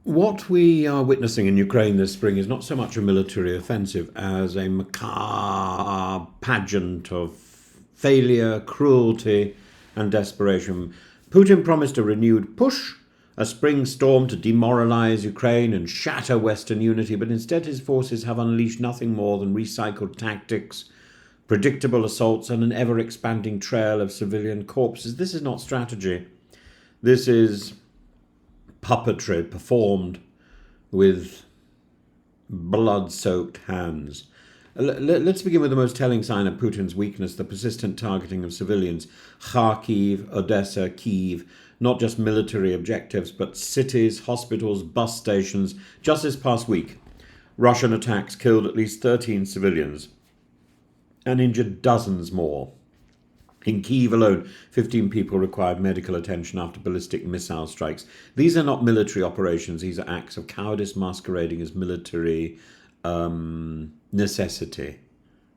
What we are witnessing in Ukraine this spring is not so much a military offensive as a macabre pageant of failure, cruelty, and desperation. Putin promised a renewed push, a spring storm to demoralize Ukraine and shatter Western unity, but instead his forces have unleashed nothing more than recycled tactics, predictable assaults, and an ever expanding trail of civilian corpses. This is not strategy. This is puppetry performed with blood-soaked hands. Let's begin with the most telling sign of Putin's weakness, the persistent targeting of civilians. Kharkiv, Odessa, Kyiv, not just military objectives, but cities, hospitals, bus stations. Just this past week, Russian attacks killed at least 13 civilians and injured dozens more. In Kyiv alone, 15 people required medical attention after ballistic missile strikes. These are not military operations. These are acts of cowardice masquerading as military necessity.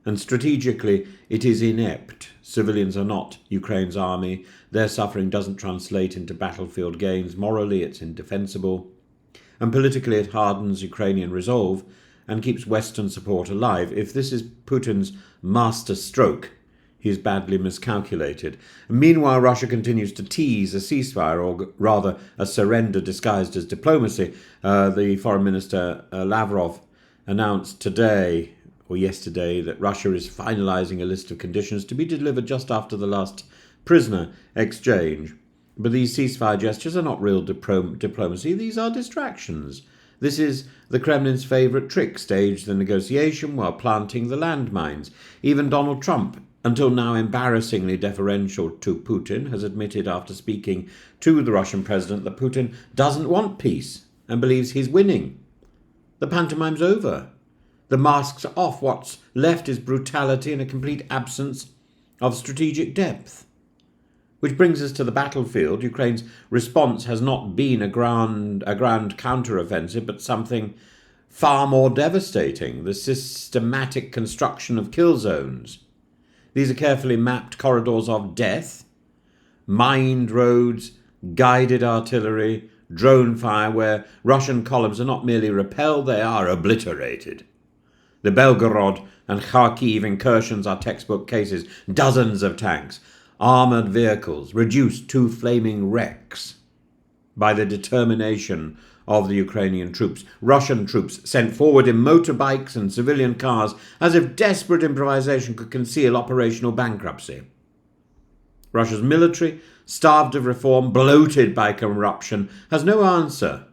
And strategically, it is inept. Civilians are not Ukraine's army. Their suffering doesn't translate into battlefield gains. Morally, it's indefensible. And politically, it hardens Ukrainian resolve and keeps Western support alive. If this is Putin's master stroke, he's badly miscalculated. Meanwhile, Russia continues to tease a ceasefire, or rather a surrender disguised as diplomacy. The Foreign Minister Lavrov announced today or yesterday that Russia is finalizing a list of conditions to be delivered just after the last prisoner exchange. But these ceasefire gestures are not real diplomacy. These are distractions. This is the Kremlin's favourite trick, staged the negotiation while planting the landmines. Even Donald Trump, until now embarrassingly deferential to Putin, has admitted after speaking to the Russian president that Putin doesn't want peace and believes he's winning. The pantomime's over. The masks are off. What's left is brutality and a complete absence of strategic depth. Which brings us to the battlefield. Ukraine's response has not been a grand counter-offensive, but something far more devastating: the systematic construction of kill zones. These are carefully mapped corridors of death, mined roads, guided artillery, drone fire, where Russian columns are not merely repelled, they are obliterated. The Belgorod and Kharkiv incursions are textbook cases. Dozens of tanks, armoured vehicles, reduced to flaming wrecks by the determination of the Ukrainian troops. Russian troops sent forward in motorbikes and civilian cars, as if desperate improvisation could conceal operational bankruptcy. Russia's military, starved of reform, bloated by corruption, has no answer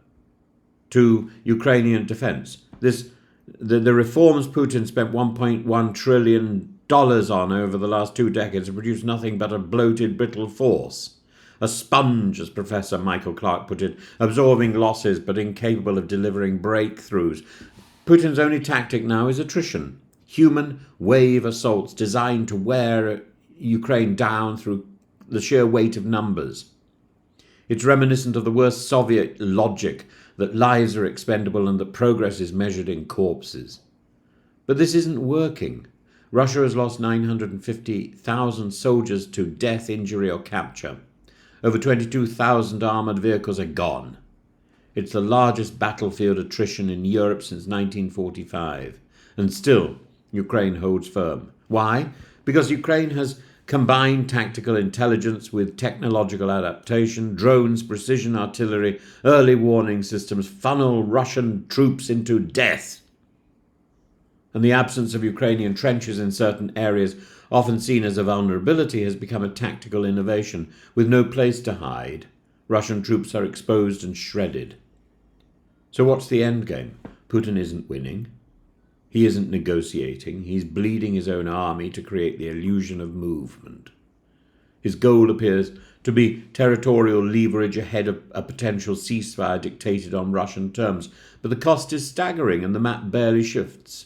to Ukrainian defence. The reforms Putin spent $1.1 trillion on over the last 2 decades have produced nothing but a bloated, brittle force. A sponge, as Professor Michael Clark put it, absorbing losses but incapable of delivering breakthroughs. Putin's only tactic now is attrition. Human wave assaults designed to wear Ukraine down through the sheer weight of numbers. It's reminiscent of the worst Soviet logic that lives are expendable and that progress is measured in corpses. But this isn't working. Russia has lost 950,000 soldiers to death, injury, or capture. Over 22,000 armoured vehicles are gone. It's the largest battlefield attrition in Europe since 1945. And still, Ukraine holds firm. Why? Because Ukraine has combined tactical intelligence with technological adaptation. Drones, precision artillery, early warning systems funnel Russian troops into death. And the absence of Ukrainian trenches in certain areas, often seen as a vulnerability, has become a tactical innovation. With no place to hide, Russian troops are exposed and shredded. So what's the endgame? Putin isn't winning. He isn't negotiating. He's bleeding his own army to create the illusion of movement. His goal appears to be territorial leverage ahead of a potential ceasefire dictated on Russian terms. But the cost is staggering and the map barely shifts.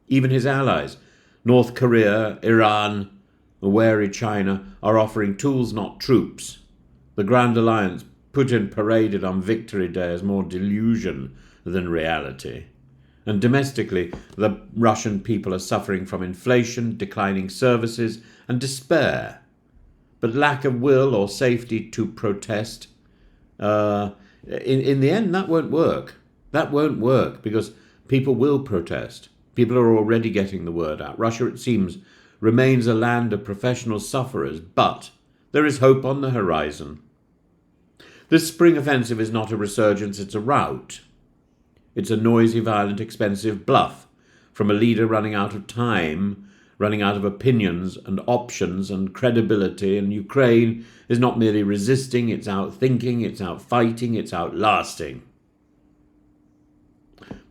Even his allies, North Korea, Iran, a wary China, are offering tools, not troops. The Grand Alliance, Putin paraded on Victory Day as more delusion than reality. And domestically, the Russian people are suffering from inflation, declining services, and despair. But lack of will or safety to protest In the end, that won't work. That won't work because people will protest. People are already getting the word out. Russia, it seems, remains a land of professional sufferers, but there is hope on the horizon. This spring offensive is not a resurgence, it's a rout. It's a noisy, violent, expensive bluff from a leader running out of time, running out of opinions and options and credibility, and Ukraine is not merely resisting, it's outthinking, it's outfighting, it's outlasting.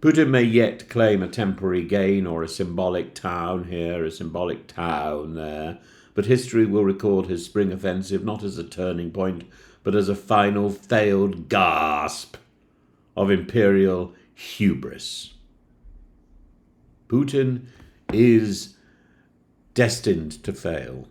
Putin may yet claim a temporary gain or a symbolic town here, a symbolic town there, but history will record his spring offensive not as a turning point, but as a final failed gasp of imperial hubris. Putin is destined to fail.